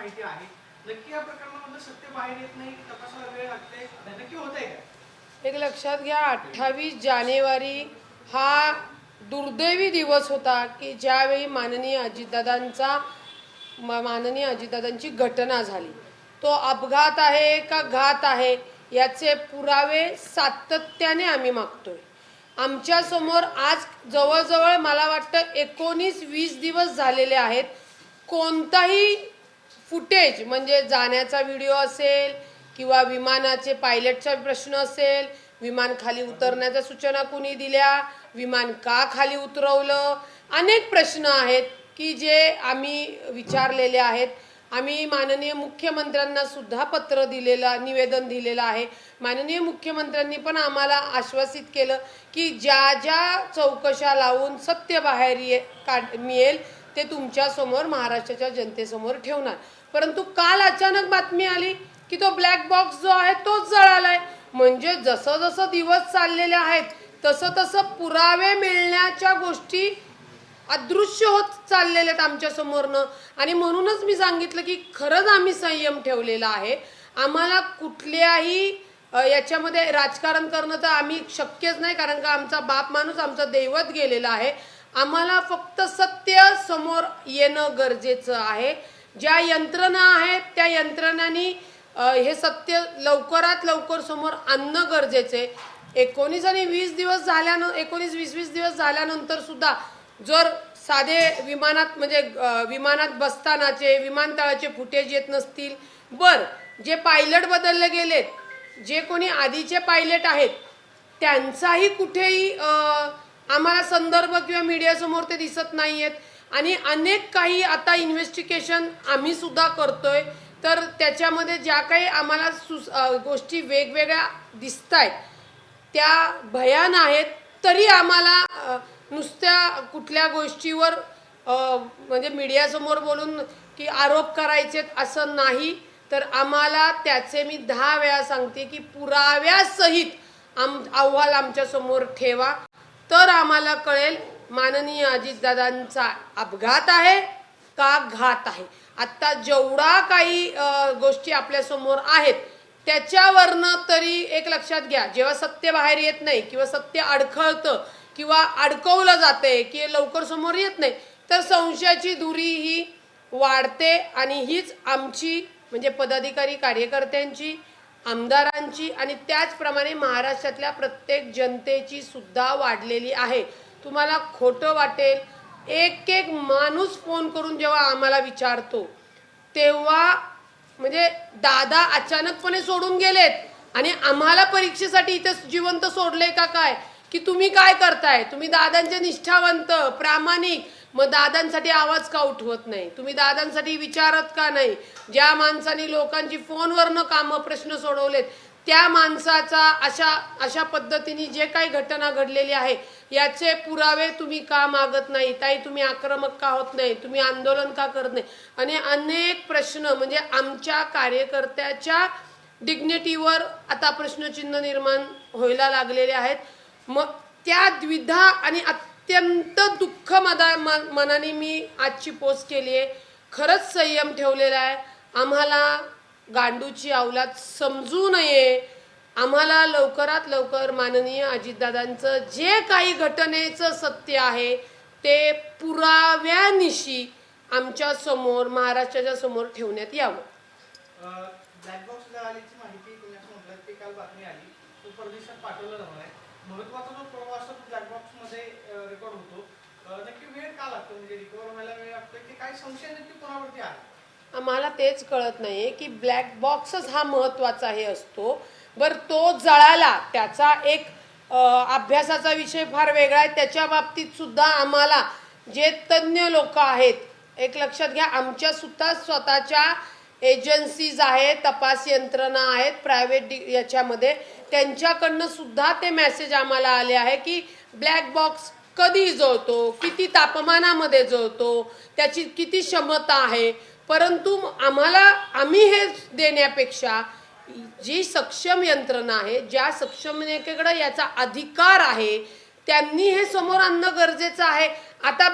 माहिती आहे, नक्की या प्रकरणामध्ये सत्य बाहेर येत नाही, तपासाला वेळ लागते, नक्की होतंय का? एक लक्षात घ्या, 28 जानेवारी हा दुर्दैवी दिवस होता की ज्यावेळी माननीय अजितदादांची घटना झाली. तो अपघात आहे का घात आहे याचे पुरावे सातत्याने आम्ही मागतोय. आमच्या समोर आज जवळजवळ मला वाटतं 19-20 दिवस झालेले आहेत. कोणताही फुटेज म्हणजे जाण्याचा व्हिडिओ असेल किंवा विमानाचे पायलटचा प्रश्न असेल, विमान खाली उतरण्याच्या सूचना कुणी दिल्या, विमान का खाली उतरवलं, अनेक प्रश्न आहेत की जे आम्ही विचारलेले आहेत. आम्ही माननीय मुख्यमंत्र्यांना सुद्धा पत्र दिलेलं, निवेदन दिलेलं आहे. माननीय मुख्यमंत्र्यांनी पण आम्हाला आश्वासित केलं की ज्या ज्या चौकशा लावून सत्य बाहेर मिळेल ते तुमच्या समोर, महाराष्ट्राच्या जनतेसमोर ठेवणार. परंतु काल अचानक बातमी आली की तो ब्लॅक बॉक्स जो आहे तोच जळालाय. म्हणजे जसं जसं दिवस चाललेले आहेत तसं तसं पुरावे मिळण्याच्या गोष्टी अदृश्य होत चाललेले आहेत आमच्या समोरनं. आणि म्हणूनच मी सांगितलं की खरंच आम्ही संयम ठेवलेला आहे. आम्हाला कुठल्याही याच्यामध्ये राजकारण करणं तर आम्ही शक्यच नाही, कारण का आमचा बाप माणूस, आमचा दैवत गेलेला आहे. आम्हाला फक्त सत्य समोर येणं गरजेचं आहे. ज्या यंत्रणा आहेत त्या यंत्रणांनी हे सत्य लवकरात लवकर समोर आणणं गरजेचं आहे. 19 आणि 20 दिवस झाल्यानंतर, 19-20 दिवस झाल्यानंतर सुद्धा जर साधे विमानात म्हणजे विमानात बसतानाचे विमानतळाचे फुटेज येत नसतील, जे पायलट बदलले गेलेत, जे कोणी आधीचे पायलट आहेत त्यांचाही कुठेही आम्हाला संदर्भ किंवा मीडियासमोर ते दिसत नाहीयेत. आणि अनेक काही आता इन्व्हेस्टिगेशन आम्ही सुद्धा करतोय. तर त्याच्यामध्ये ज्या काही आम्हाला गोष्टी वेगवेगळ्या दिसत आहेत त्या भयान आहेत. तरी आम्हाला नुसत्या कुठल्या गोष्टीवर म्हणजे मीडियासमोर बोलून की आरोप करायचेत असं नाही. तर आम्हाला त्याचे मी 10 वेळा सांगते की पुराव्यासहित अहवाल आमच्या समोर ठेवा, तर आम्हाला कळेल माननीय अजितदादांचा अपघात आहे का घात आहे. आता जेवढा काही गोष्टी आपल्या समोर आहेत त्याच्यावरनं तरी एक लक्षात घ्या, जेव्हा सत्य बाहेर येत नाही किंवा सत्य अडखळतं किंवा अडकवलं जाते की लवकर समोर येत नाही, तर संशयाची धुरी ही वाढते. आणि हीच आमची म्हणजे पदाधिकारी कार्यकर्त्यांची, आमदारांची आणि त्याचप्रमाणे महाराष्ट्रातल्या प्रत्येक जनतेची सुद्धा वाढलेली आहे. तुम्हाला खोटं वाटेल, एक एक माणूस फोन करून जेव्हा आम्हाला विचारतो तेव्हा म्हणजे दादा अचानकपणे सोडून गेलेत आणि आम्हाला परीक्षेसाठी इथे जिवंत सोडले का काय, की तुम्ही काय करताय, तुम्ही दादांचे निष्ठावंत प्रामाणिक, मग दादांसाठी आवाज का उठवत नाही, तुम्ही दादांसाठी विचारत का नाही. ज्या माणसाने लोकांची फोनवरनं कामं प्रश्न सोडवलेत त्या माणसाचा अशा पद्धतीने जे काही घटना घडलेली आहे याचे पुरावे तुम्ही का मागत नाही, ताई तुम्ही आक्रमक का होत नाही, तुम्ही आंदोलन का करत नाही. आणि अनेक प्रश्न म्हणजे आमच्या कार्यकर्त्याच्या डिग्निटीवर आता प्रश्नचिन्ह निर्माण व्हायला लागलेले आहेत. मग त्या द्विधा आणि अत्यंत दुःख मनाने मी आजची पोस्ट केली आहे. खरंच संयम ठेवलेला आहे. आम्हाला गांडूची अवलाद समजू नये. आम्हाला लवकरात लवकर माननीय अजितदादांचं जे काही घटनेचं सत्य आहे ते पुराव्यानिशी आमच्या समोर, महाराष्ट्राच्या समोर ठेवण्यात यावं. ब्लॅक बॉक्स आलीची माहिती तुम्ही असं म्हटलं की काल बातमी आली, तो परदेशात पाठवला जाणार आहे. महत्वाचा जो प्रवास असतो तो ब्लॅक बॉक्स मध्ये रेकॉर्ड होतो. नक्की वेळ का लागतो, म्हणजे रिकव्हर व्हायला वेळ लागतो की काय संशय नक्की कोणावरती आहे? आम्हाला तेच कळत नाहीये की ब्लॅक बॉक्सच हा महत्वाचा हे असतो. तो जळाला, त्याचा एक अभ्यासाचा विषय फार वेगळा आहे. त्याच्या बाबतीत सुद्धा आम्हाला जे तज्ज्ञ लोक आहेत, एक लक्षात घ्या, आमच्या सुद्धा स्वतःच्या एजन्सीज आहेत, तपास यंत्रणा आहेत प्रायव्हेट याच्यामध्ये, त्यांच्याकडनं सुद्धा ते मेसेज आम्हाला आले आहे की ब्लॅक बॉक्स कधी जळतो, किती तापमानामध्ये जळतो, त्याची किती क्षमता आहे. परंतु आम्ही हे देण्यापेक्षा जी सक्षम यंत्रणा आहे, ज्या सक्षमतेकडे याचा अधिकार आहे, त्यांनी हे समोर आणणं गरजेचं आहे. आता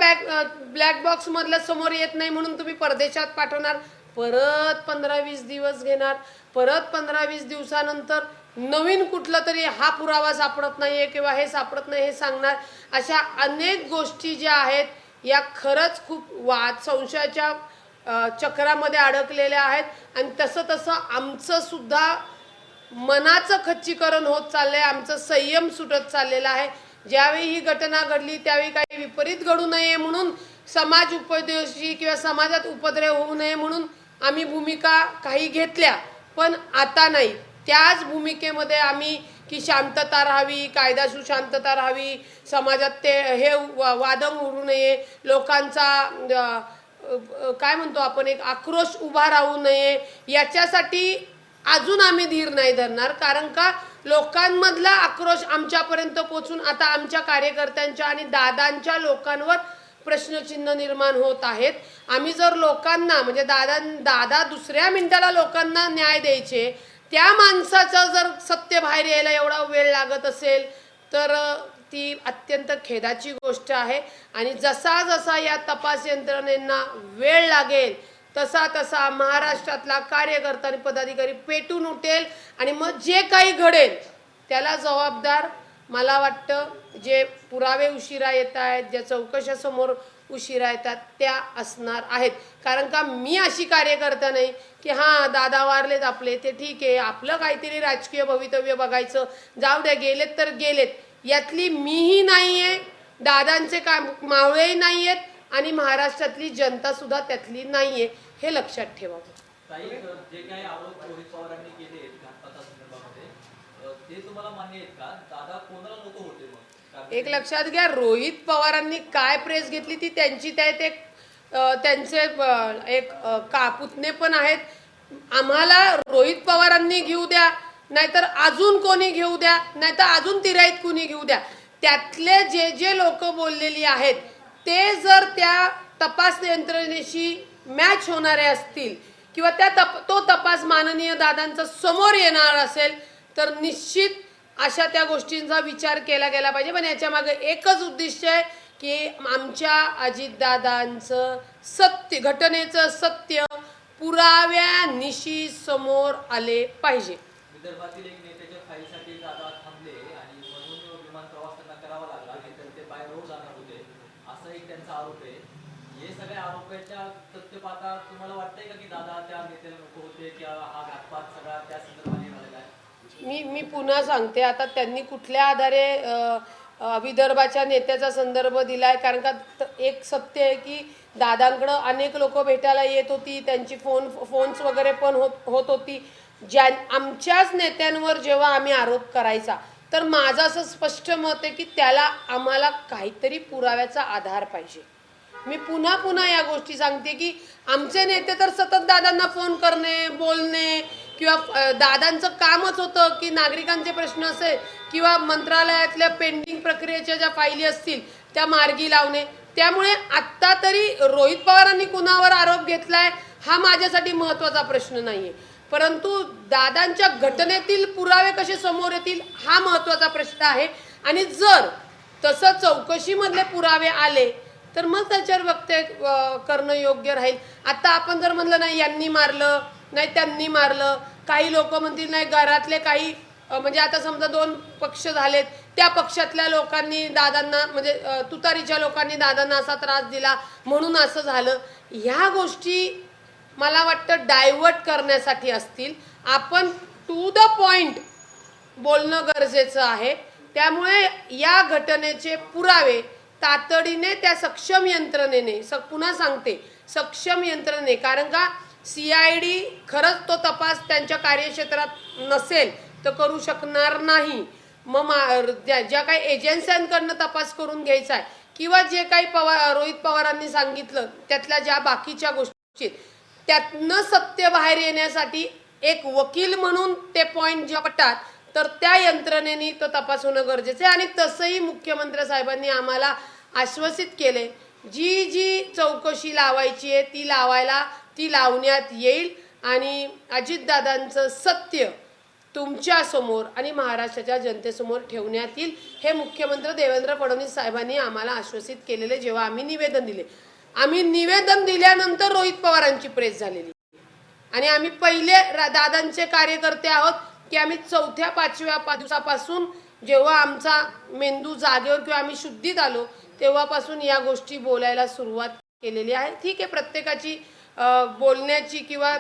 ब्लॅक बॉक्स मधलं समोर येत नाही म्हणून तुम्ही परदेशात पाठवणार, परत 15-20 दिवस घेणार, परत 15-20 दिवसानंतर नवीन कुठलं तरी हा पुरावा सापडत नाहीये किंवा हे सापडत नाही हे सांगणार. अशा अनेक गोष्टी ज्या आहेत या खरंच खूप संशयाच्या चक्रामध्ये अडकलेल्या आहेत आणि तसं तसं आमचं सुद्धा मनाचं खच्चीकरण होत चाललंय, आमचं संयम सुटत चाललेला आहे. ज्यावेळी ही घटना घडली त्यावेळी काही विपरीत घडू नये म्हणून, समाज उपदेशी किंवा समाजात उपद्रव होऊ नये म्हणून आम्ही भूमिका काही घेतल्या, पण आता नाही. त्याच भूमिकेमध्ये आम्ही की शांतता राहावी, कायदा सुशांतता राहावी, समाजात ते हे वादम उडू नये, लोकांचा काय म्हणतो आपण एक आक्रोश उभा राहू नये, याच्यासाठी अजून आम्ही धीर नाही धरणार. कारण का लोकांमधला आक्रोश आमच्यापर्यंत पोहोचून आता आमच्या कार्यकर्त्यांच्या आणि दादांच्या लोकांवर प्रश्नचिन्ह निर्माण होत आहेत. आम्ही जर लोकांना म्हणजे दादा दुसऱ्या मिनिटाला लोकांना न्याय द्यायचे, त्या माणसाचं जर सत्य बाहेर यायला एवढा वेळ लागत असेल तर ती अत्यंत खेदाची गोष्ट आहे. आणि जसा जसा या तपास यंत्रणेंना वेळ लागेल तसा तसा महाराष्ट्रातला कार्यकर्ता आणि पदाधिकारी पेटून उठेल आणि मग जे काही घडेल त्याला जबाबदार मला वाटतं जे पुरावे उशिरा येत आहेत, ज्या चौकशा समोर उशिरा येतात त्या असणार आहेत. कारण का मी अशी कार्यकर्ता नाही की हां दादा वारलेत आपले ते ठीक आहे, आपलं काहीतरी राजकीय भवितव्य बघायचं, जाऊ द्या गेलेत तर गेलेत, यातली मीही नाहीये, दादांचे मावळेही नाहीयेत आणि महाराष्ट्रातली जनता सुद्धा त्यातली नाहीये, हे लक्षात ठेवावं. जे काही आरोप रोहित पवारांनी केले घातपाता संदर्भामध्ये ते तुम्हाला मान्य आहेत का? दादा कोणाला नको होते मग? एक लक्षात घ्या, रोहित पवारांनी काय प्रेस घेतली ती त्यांची त्यात एक त्यांचे एक पुतणे पण आहेत. आम्हाला रोहित पवारांनी घेऊ द्या, नाहीतर अजून कोणी घेऊ द्या, नाहीतर अजून तिराईत कोणी घेऊ द्या, त्यातले जे जे लोक बोललेली आहेत ते जर त्या तपास यंत्रणेशी मॅच होणारे असतील किंवा तो तपास माननीय दादांचा समोर येणार असेल तर निश्चित अशा त्या गोष्टींचा विचार केला गेला पाहिजे. पण याच्या मागे एकच उद्दिष्ट आहे की आमच्या अजितदादांचं सत्य, घटनेचं सत्य पुराव्यानिशी समोर आले पाहिजे. विदर्भातील एक नेत्याच्या फाईलसाठी दादा थांबले आणि म्हणून विमान प्रवास त्यांना करावा लागला, नाहीतर ते बाय रोड जाणार होते, असा एक त्यांचा आरोप आहे. हे सगळ्या आरोपाच्या तथ्य पाहता तुम्हाला वाटतंय का की दादा त्या नेत्याला नको होते किंवा हा घातपात सगळा त्या संदर्भात झालेला आहे? मी पुन्हा सांगते, आता त्यांनी कुठल्या आधारे विदर्भाच्या नेत्याचा संदर्भ दिलाय? कारण का एक सत्य आहे की दादांकडं अनेक लोक भेटायला येत होती, त्यांची फोन्स वगैरे पण होत होती. आमच्याच नेत्यांवर जेव्हा आम्ही आरोप करायचा तर माझं असं स्पष्ट मत आहे की त्याला आम्हाला काहीतरी पुराव्याचा आधार पाहिजे. मी पुन्हा पुन्हा या गोष्टी सांगते की आमचे नेते तर सतत दादांना फोन करणे, बोलणे किंवा दादांचं कामच होतं की नागरिकांचे प्रश्न असेल किंवा मंत्रालयातल्या पेंडिंग प्रक्रियेच्या ज्या फायली असतील त्या मार्गी लावणे. त्यामुळे आत्ता तरी रोहित पवारांनी कुणावर आरोप घेतलाय हा माझ्यासाठी महत्त्वाचा प्रश्न नाहीये, परंतु दादांच्या घटनेतील पुरावे कसे समोर येतील हा महत्त्वाचा प्रश्न आहे. आणि जर तसं चौकशीमधले पुरावे आले तर मग त्याच्यावर वक्तव्य करणं योग्य राहील. आता आपण जर म्हणलं नाही यांनी मारलं, नाही त्यांनी मारलं, काही लोक म्हणतील नाही घरातले काही म्हणजे आता समजा 2 पक्ष झालेत, त्या पक्षातल्या लोकांनी दादांना म्हणजे तुतारीच्या लोकांनी दादांना असा त्रास दिला म्हणून असं झालं. ह्या गोष्टी मला वाटतं डायव्हर्ट करण्यासाठी असतील. आपण टू द पॉइंट बोलणं गरजेचं आहे. त्यामुळे या घटनेचे पुरावे तातडीने त्या सक्षम यंत्रणेने, पुन्हा सांगते सक्षम यंत्रणेने, कारण का CID खरंच तो तपास त्यांच्या कार्यक्षेत्रात नसेल तर करू शकणार नाही. मग ज्या काही एजन्स्यांकडनं तपास करून घ्यायचा आहे किंवा जे काही रोहित पवारांनी सांगितलं त्यातल्या ज्या बाकीच्या गोष्टी त्यातनं सत्य बाहेर येण्यासाठी एक वकील म्हणून ते पॉइंट जे पटतात तर त्या यंत्रणेने तो तपास होणं गरजेचं आहे. आणि तसंही मुख्यमंत्री साहेबांनी आम्हाला आश्वासित केले, जी जी चौकशी लावायची आहे ती लावण्यात येईल आणि अजितदादांचं सत्य तुमच्या समोर आणि महाराष्ट्राच्या जनतेसमोर ठेवण्यात येईल. हे मुख्यमंत्री देवेंद्र फडणवीस साहेबांनी आम्हाला आश्वासित केलेले जेव्हा आम्ही निवेदन दिले. आम्ही निवेदन दिल्यानंतर रोहित पवारांची प्रेस झालेली. आणि आम्ही पहिले दादांचे कार्यकर्ते आहोत की आम्ही 4-5व्या दिवसापासून जेव्हा आमचा मेंदू जागेवर किंवा आम्ही शुद्धीत आलो तेव्हापासून या गोष्टी बोलायला सुरुवात केलेली आहे. ठीक आहे, प्रत्येकाची बोलण्याची किंवा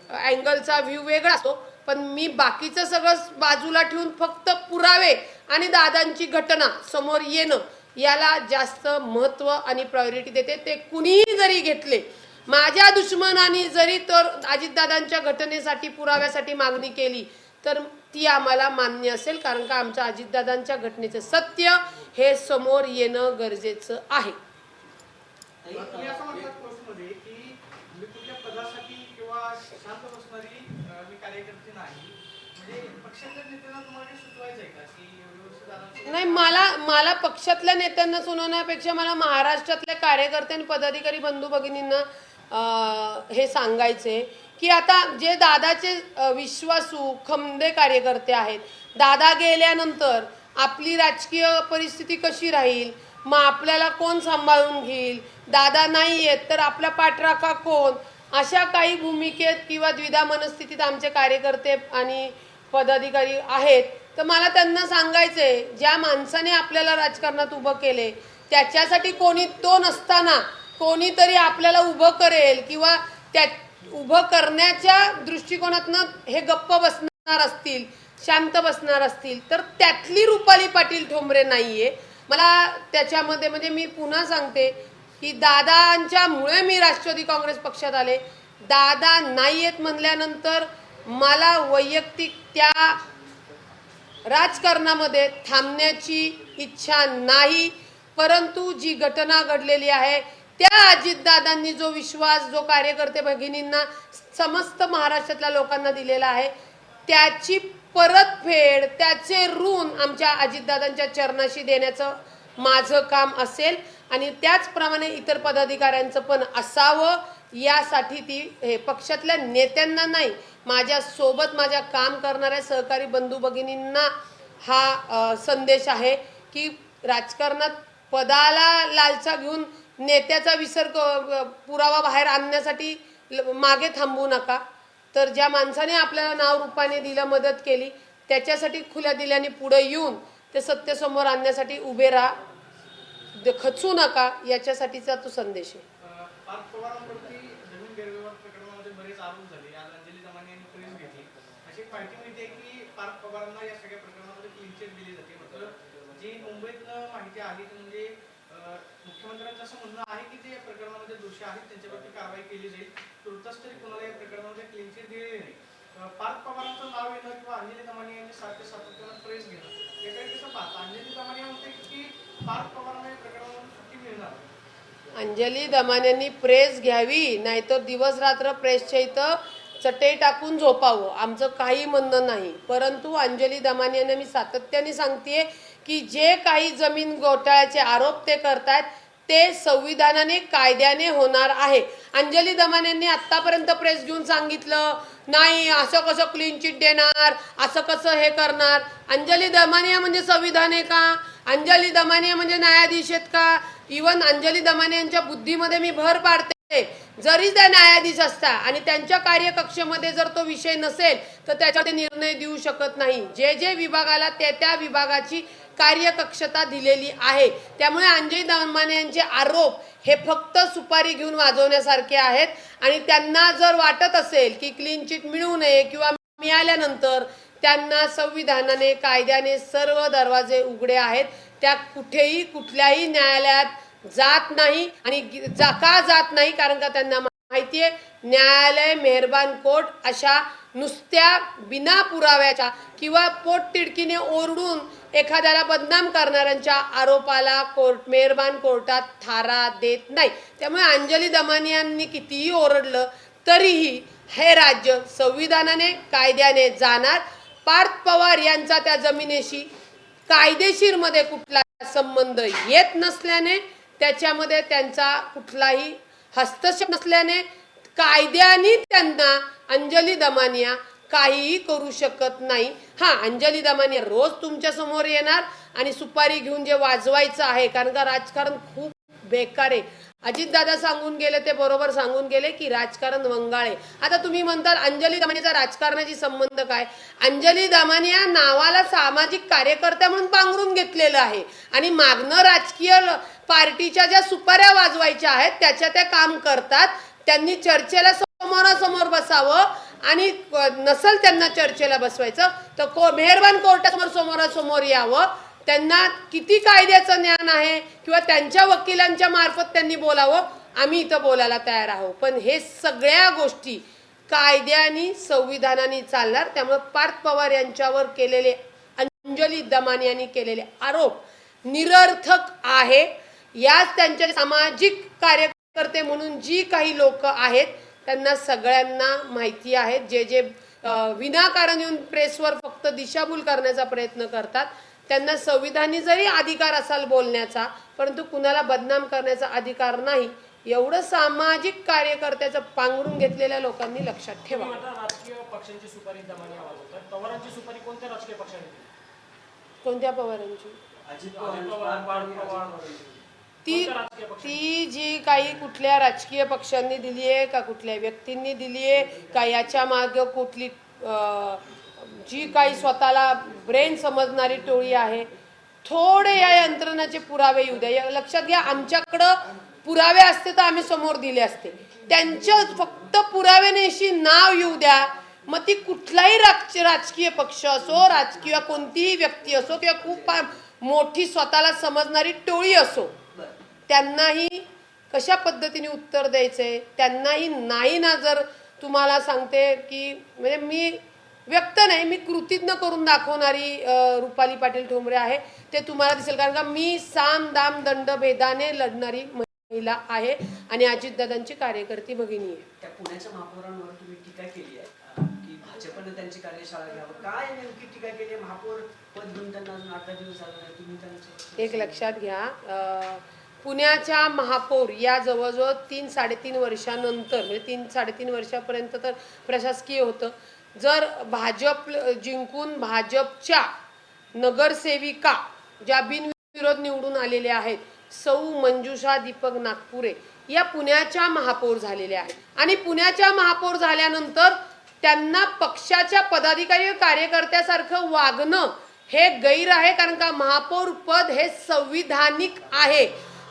अँगलचा व्ह्यू वेगळा असतो, पण मी बाकीचं सगळं बाजूला ठेवून फक्त पुरावे आणि दादांची घटना समोर येणं याला जास्त महत्त्व आणि प्रायोरिटी देते. ते कुणीही जरी घेतले, माझ्या दुश्मनांनी जरी तर अजितदादांच्या घटनेसाठी पुराव्यासाठी मागणी केली तर ती आम्हाला मान्य असेल, कारण का आमच्या अजितदादांच्या घटनेचं सत्य हे समोर येणं गरजेचं आहे. तुम्ही असं म्हणतात पोस्टमध्ये की मी कुठल्या पदासाठी किंवा शांत बसणारी मी कार्यकर्ते नाही, म्हणजे पक्षाच्या नेत्यांना तुम्हाला काही सुचवायचं आहे का की व्यवस्थित दादांसोबत नाही, मला पक्षातल्या नेत्यांना सुनावण्यापेक्षा मला महाराष्ट्रातल्या कार्यकर्ते आणि पदाधिकारी बंधू भगिनींना हे सांगायचे की आता जे दादाचे विश्वासू खमदे कार्यकर्ते आहेत, दादा गेल्यानंतर आपली राजकीय परिस्थिती कशी राहील, मग आपल्याला कोण सांभाळून घेईल, दादा नाही आहेत तर आपला पाठराखा कोण, अशा काही भूमिकेत किंवा द्विधा मनस्थितीत आमचे कार्यकर्ते आणि पदाधिकारी आहेत. तर मला त्यांना सांगायचंय, ज्या माणसाने आपल्याला राजकारणात उभं केले त्याच्यासाठी कोणी तो नसताना कोणीतरी आपल्याला उभं करेल किंवा त्या उभं करण्याच्या दृष्टिकोनातनं हे गप्प बसणार असतील, शांत बसणार असतील तर त्यातली रुपाली पाटील ठोंबरे नाहीये. मला त्याच्यामध्ये म्हणजे मी पुन्हा सांगते की दादांच्यामुळे मी राष्ट्रवादी काँग्रेस पक्षात आले. दादा नाही आहेत म्हणल्यानंतर मला वैयक्तिक त्या राजकारणामध्ये थांबण्याची इच्छा नाही, परंतु जी घटना घडलेली आहे त्या अजितदादांनी जो विश्वास जो कार्यकर्ते भगिनींना समस्त महाराष्ट्रातल्या लोकांना दिलेला आहे त्याची परतफेड, त्याचे ऋण आमच्या अजितदादांच्या चरणाशी देण्याचं माझं काम असेल आणि त्याचप्रमाणे इतर पदाधिकाऱ्यांचं पण असावं. यासाठी ती हे पक्षातल्या नेत्यांना नाही, माझ्या सोबत माझ्या काम करणाऱ्या सहकारी बंधू भगिनींना हा संदेश आहे की राजकारणात पदाला लालसा घेऊन नेत्याचा विसर पुरावा बाहेर आणण्यासाठी मागे थांबू नका. तर ज्या माणसाने आपल्याला नाव रूपाने दिलं, मदत केली, त्याच्यासाठी खुल्या दिल्याने पुढे येऊन ते सत्य समोर आणण्यासाठी उभे राहा, खचू नका, याच्यासाठीचा तो संदेश आहे. पार्थ पवारांवरती जमीन गैरव्यवहार प्रकरणामध्ये बरेच आरोप झाले. आज अंजली दमानी यांनी प्रेस घेतली. अशी एक माहिती मिळते की पार्थ पवारांना या सगळ्या प्रकरणामध्ये क्लीन चिट दिली जाते. मात्र जी मुंबईतनं माहिती आली ती म्हणजे मुख्यमंत्र्यांचं असं म्हणणं आहे की जे या प्रकरणामध्ये दोषी आहेत त्यांच्यावरती कारवाई केली जाईल. तुर्तास तरी कोणाला या प्रकरणामध्ये क्लीन चिट दिलेली नाही. पार्थ पवारांचं नाव येणं किंवा अंजली दमानी यांनी सातत्यानं प्रेस घेणं याकडे कसं पाहता? अंजली दमानी म्हणते की पार्थ पवारांना या प्रकरणामध्ये सुट्टी मिळणार. अंजली दमान्यांनी प्रेस घ्यावी, नाहीतर दिवस रात्र प्रेसच्या इथं चटई टाकून झोपावं, आमचं काही म्हणणं नाही. परंतु अंजली दमानियांना मी सातत्याने सांगतेय की जे काही जमीन घोटाळ्याचे आरोप ते करतायत ते संविधानाने कायद्याने होणार आहे. अंजली दमानियांनी आतापर्यंत प्रेस घेऊन सांगितलं नाही, असं कसं क्लीन चिट देणार, असं कसं हे करणार. अंजली दमानिया म्हणजे संविधान आहे का? अंजली दमानिया म्हणजे न्यायाधीश आहेत का? इवन अंजली दमानियांच्या बुद्धीमध्ये मी भर पाडते, जरी त्या न्यायाधीश असता आणि त्यांच्या कार्यकक्षेमध्ये जर तो विषय नसेल तर त्याच्यावर निर्णय देऊ शकत नाही. जे जे विभागाला त्या विभागाची कार्यकक्षता दिलेली आहे. त्यामुळे अंजली दमाने यांचे आरोप हे फक्त सुपारी घेऊन वाजवण्यासारखे आहेत आणि त्यांना जर वाटत असेल की क्लीन चिट मिळू नये किंवा मिळाल्यानंतर त्यांना संविधानाने कायद्याने सर्व दरवाजे उघडे आहेत, त्या कुठेही कुठल्याही न्यायालयात जात नाही. आणि का जात नाही? कारण का त्यांना माहितीये न्यायालय, मेहरबान कोर्ट अशा नुसत्या बिना पुराव्याच्या किंवा पोटतिडकीने ओरडून एखाद्याला बदनाम करणाऱ्यांच्या आरोपाला मेहरबान कोर्टात थारा देत नाही. त्यामुळे अंजली दमानी यांनी कितीही ओरडलं तरीही हे राज्य संविधानाने कायद्याने जाणार. पार्थ पवार यांचा त्या जमिनीशी कायदेशीर मध्ये कुठला संबंध येत नसल्याने, त्याच्यामध्ये त्यांचा कुठलाही हस्तक्षेप नसल्याने कायद्याने त्यांना अंजली दमानिया काहीही करू शकत नाही. हा, अंजली दमानिया रोज तुमच्या समोर येणार आणि सुपारी घेऊन जे वाजवायचं आहे, कारण का राजकारण खूप बेकार आहे. अजितदादा सांगून गेले ते बरोबर सांगून गेले की राजकारण वंगाळे. आता तुम्ही म्हणताल अंजली दमानीचा राजकारणाची संबंध काय? अंजली दमानी या नावाला सामाजिक कार्यकर्त्या म्हणून पांघरून घेतलेलं आहे आणि मागणं राजकीय पार्टीच्या ज्या सुपाऱ्या वाजवायच्या आहेत त्याच्या त्या काम करतात. त्यांनी चर्चेला समोरासमोर बसावं आणि नसल त्यांना चर्चेला बसवायचं तर मेहरबान कोर्टासमोर समोरासमोर यावं. त्यांना किती कायद्याचं ज्ञान आहे किंवा त्यांच्या वकिलांच्या मार्फत त्यांनी बोलावं, आम्ही इथं बोलायला तयार आहोत. पण हे सगळ्या गोष्टी कायद्याने संविधानाने चालणार. त्यामुळे पार्थ पवार यांच्यावर केलेले अंजली दमानी यांनी केलेले आरोप निरर्थक आहे. याच त्यांच्या सामाजिक कार्यकर्ते म्हणून जी काही लोक आहेत त्यांना सगळ्यांना माहिती आहे. जे विनाकारण येऊन प्रेसवर फक्त दिशाभूल करण्याचा प्रयत्न करतात त्यांना संविधानी जरी अधिकार असाल बोलण्याचा, परंतु कुणाला बदनाम करण्याचा अधिकार नाही. एवढं सामाजिक कार्यकर्त्याचं पांघरून घेतलेल्या लोकांनी लक्षात ठेवा. राजकीय पक्षांची सुपारी दमानी वाजवतात. पवारांची सुपारी कोणत्या राजकीय पक्षाने दिली? कोणत्या पवारांची? ती जी काही कुठल्या राजकीय पक्षांनी दिली आहे का कुठल्या व्यक्तींनी दिली आहे का याच्या मागे कुठली जी काही स्वतःला ब्रेन समजणारी टोळी आहे, थोडे या यंत्रणाचे पुरावे येऊ द्या. लक्षात घ्या, आमच्याकडं पुरावे असते तर आम्ही समोर दिले असते. त्यांच्या फक्त पुराव्यानेशी नाव येऊ द्या. मग ती कुठलाही राजकीय पक्ष असो, राजकीय कोणतीही व्यक्ती असो किंवा खूप मोठी स्वतःला समजणारी टोळी असो, त्यांनाही कशा पद्धतीने उत्तर द्यायचंय त्यांनाही नाही ना. जर तुम्हाला सांगते की म्हणजे मी व्यक्त नाही, मी कृतीतनं करून दाखवणारी रुपाली पाटील ठोंबरे आहे. ते तुम्हाला दिसेल कारण का मी साम दाम दंड भेदाने लढणारी महिला आहे आणि अजितदादांची कार्यकर्ती भगिनी आहे. त्या पुण्याच्या महापौरांवर तुम्ही टीका केली आहे की भाजपने त्यांची कार्यशाळा घ्यावं. काय नेमकी टीका केली आहे? महापौर पद घेऊन त्यांना अजून 8 दिवस झाले नाही. तुम्ही त्यांचं एक लक्षात घ्या, पुण्याच्या महापौर या जवळजवळ 3-3.5 वर्षानंतर म्हणजे 3-3.5 वर्षापर्यंत तर प्रशासकीय होतं. जर भाजप जिंकून भाजपच्या नगरसेविका ज्या बिनविरोध निवडून आलेल्या आहेत, सौ मंजुषा दीपक नागपुरे या पुण्याच्या महापौर झालेल्या आहेत आणि पुण्याच्या महापौर झाल्यानंतर त्यांना पक्षाच्या पदाधिकारी कार्यकर्त्यासारखं वागणं हे गैर आहे. कारण का महापौर पद हे संविधानिक आहे.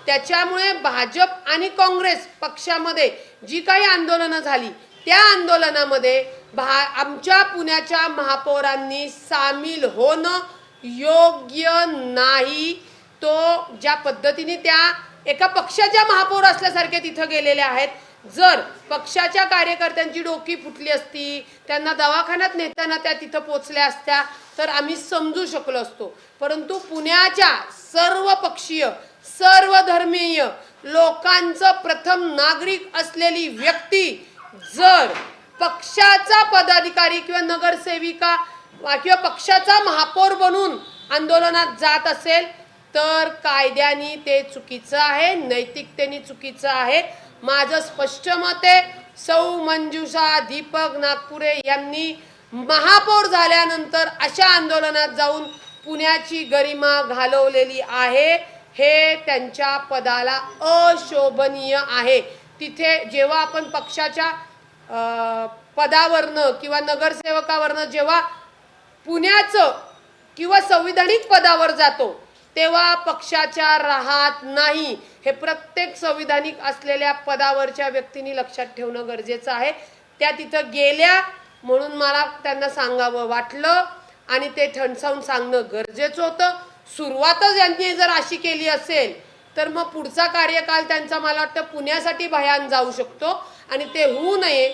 त्याच्यामुळे भाजप आणि काँग्रेस पक्षामध्ये जी काही आंदोलनं झाली त्या आंदोलनामध्ये आमच्या पुण्याच्या महापौरांनी सामील होणं योग्य नाही. तो ज्या पद्धतीने त्या एका पक्षाच्या महापौर असल्यासारखे तिथं गेलेल्या आहेत. जर पक्षाच्या कार्यकर्त्यांची डोकी फुटली असती, त्यांना दवाखान्यात नेताना त्या तिथं पोचल्या असत्या तर आम्ही समजू शकलो असतो. परंतु पुण्याच्या सर्व पक्षीय सर्व धर्मीय लोकांचं प्रथम नागरिक असलेली व्यक्ती जर पक्षाचा पदाधिकारी किंवा नगरसेविका किंवा पक्षाचा महापौर बनून आंदोलनात जात असेल तर कायद्याने ते चुकीचं आहे, नैतिकतेने चुकीचं आहे. माझं स्पष्ट मत आहे, सौ मंजुषा दीपक नागपुरे यांनी महापौर झाल्यानंतर अशा आंदोलनात जाऊन पुण्याची गरिमा घालवलेली आहे. हे त्यांच्या पदाला अशोभनीय आहे. तिथे जेव्हा आपण पक्षाच्या पदावरनं किंवा नगरसेवकावरनं जेव्हा पुण्याचं किंवा संविधानिक पदावर जातो तेव्हा पक्षाच्या राहत नाही. हे प्रत्येक संविधानिक असलेल्या पदावरच्या व्यक्तींनी लक्षात ठेवणं गरजेचं आहे. त्या तिथं गेल्या म्हणून मला त्यांना सांगावं वाटलं आणि ते ठणसावून सांगणं गरजेचं होतं. सुरुवातच यांनी जर अशी केली असेल तर मग पुढचा कार्यकाल त्यांचा मला वाटतं पुण्यासाठी भयान जाऊ शकतो आणि ते होऊ नये.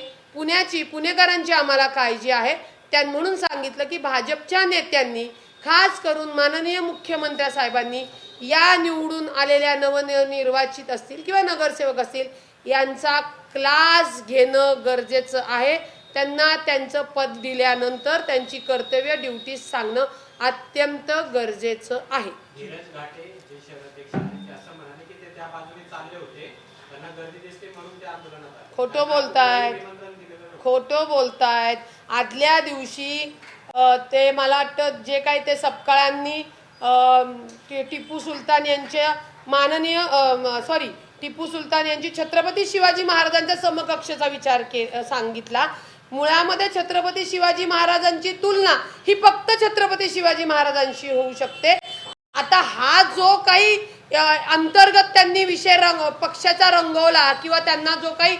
पुणेकरांची आम्हाला काळजी आहे. म्हणून सांगितलं की भाजपच्या नेत्यांनी खास करून माननीय मुख्यमंत्री साहेबांनी या निवडून आलेल्या नवनिर्वाचित असतील किंवा नगरसेवक असतील यांचा क्लास घेणं गरजेचं आहे. त्यांना त्यांचं पद दिल्यानंतर त्यांची कर्तव्य ड्युटी सांगणं अत्यंत गरजेचं आहे. धीरज घाटे जे शहराध्यक्ष आहेत ते असं म्हणाले की ते त्या बाजूने चालले होते, त्यांना गर्दी दिसते म्हणून ते आंदोलनात आले. खोटं बोलतायत. आदल्या दिवशी ते मला वाटतं जे काही ते सपकाळ्यांनी टिपू सुलतान यांच्या टिपू सुलतान यांची छत्रपती शिवाजी महाराजांच्या समकक्षाचा विचार सांगितला. मुळामध्ये छत्रपती शिवाजी महाराजांची तुलना ही फक्त छत्रपती शिवाजी महाराजांशी होऊ शकते. आता हा जो काही अंतर्गत त्यांनी विषय पक्षाचा रंगवला किंवा त्यांना जो काही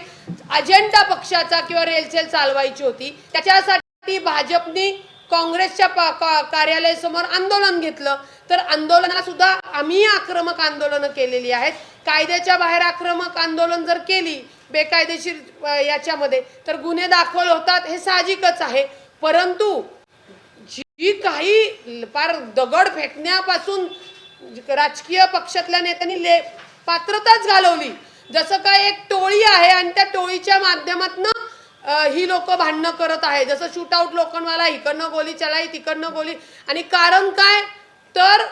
अजेंडा पक्षाचा किंवा रेलचेल चालवायची होती, त्याच्यासाठी भाजपनी काँग्रेसच्या कार्यालयासमोर आंदोलन घेतलं. तर आंदोलनाला सुद्धा आम्ही आक्रमक आंदोलनं केलेली आहेत. कायद्याच्या बाहेर आक्रमक आंदोलन जर केली बेकायदेशीर याच्यामध्ये तर गुन्हे दाखल होतात, हे साहजिकच आहे. परंतु जी काही फार दगड फेकण्यापासून राजकीय पक्षातल्या नेत्यांनी पात्रताच घालवली. जसं काय एक टोळी आहे आणि त्या टोळीच्या माध्यमातून ही लोक भांडणं करत आहे. जसं शूट आउट लोखंडवाला इकडनं गोली चलाई तिकडनं गोली. आणि कारण काय तर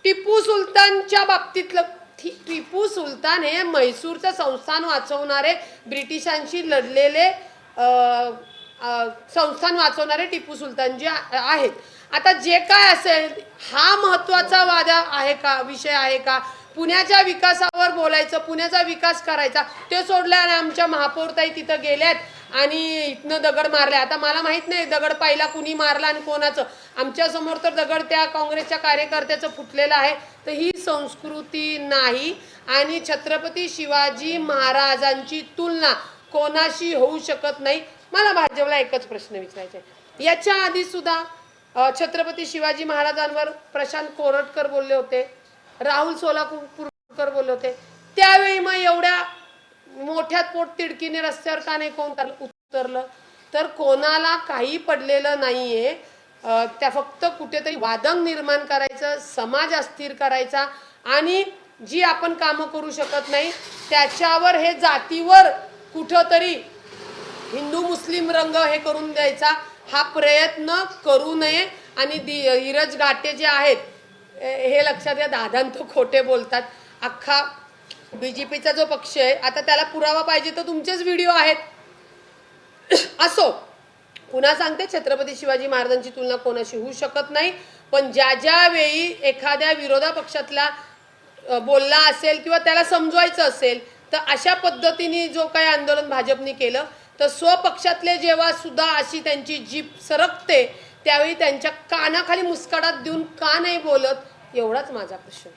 टिपू सुलतानच्या बाबतीतलं, टिपू सुलतान हे म्हैसूरचं संस्थान वाचवणारे, ब्रिटिशांशी लढलेले संस्थान वाचवणारे टिपू सुलतान जे आहेत. आता जे काय असेल हा महत्वाचा वाद आहे का, विषय आहे का? पुण्याच्या विकासावर बोलायचं, पुण्याचा विकास करायचा, ते सोडलं आणि आमच्या महापौरताई तिथं गेल्यात आणि इथनं दगड मारल्या. आता मला माहित नाही दगड पाहिला कुणी मारला आणि कोणाचं. आमच्या समोर तर दगड त्या काँग्रेसच्या कार्यकर्त्याचं फुटलेलं आहे. तर ही संस्कृती नाही आणि छत्रपती शिवाजी महाराजांची तुलना कोणाशी होऊ शकत नाही. मला भाजपला एकच प्रश्न विचारायचा आहे. याच्या आधी सुद्धा छत्रपती शिवाजी महाराजांवर प्रशांत कोरटकर बोलले होते, राहुल सोलापूरकर बोलले होते. त्यावेळी मग एवढ्या मोठ्या पोटतिडकीने रस्त्यावर का नाही कोण उतरलं? तर कोणाला काही पडलेलं नाहीये. त्या फक्त कुठेतरी वादंग निर्माण करायचं, समाज अस्थिर करायचा आणि जी आपण कामं करू शकत नाही त्याच्यावर हे जातीवर कुठंतरी हिंदू मुस्लिम रंग हे करून द्यायचा हा प्रयत्न करू नये. आणि धीरज घाटे जे आहेत हे लक्षात घ्या, दादांत खोटे बोलतात. अख्खा बीजेपीचा जो पक्ष आहे आता त्याला पुरावा पाहिजे तर तुमचेच व्हिडिओ आहेत. असो, पुन्हा सांगते छत्रपती शिवाजी महाराजांची तुलना कोणाशी होऊ शकत नाही. पण ज्या वेळी एखाद्या विरोधा पक्षातला बोलला असेल किंवा त्याला समजवायचं असेल तर अशा पद्धतीने जो काही आंदोलन भाजपने केलं तर स्वपक्षातले जेव्हा सुद्धा अशी त्यांची जीभ सरकते त्यावेळी त्यांच्या कानाखाली मुस्काडात देऊन का नाही बोलत, एवढाच माझा प्रश्न.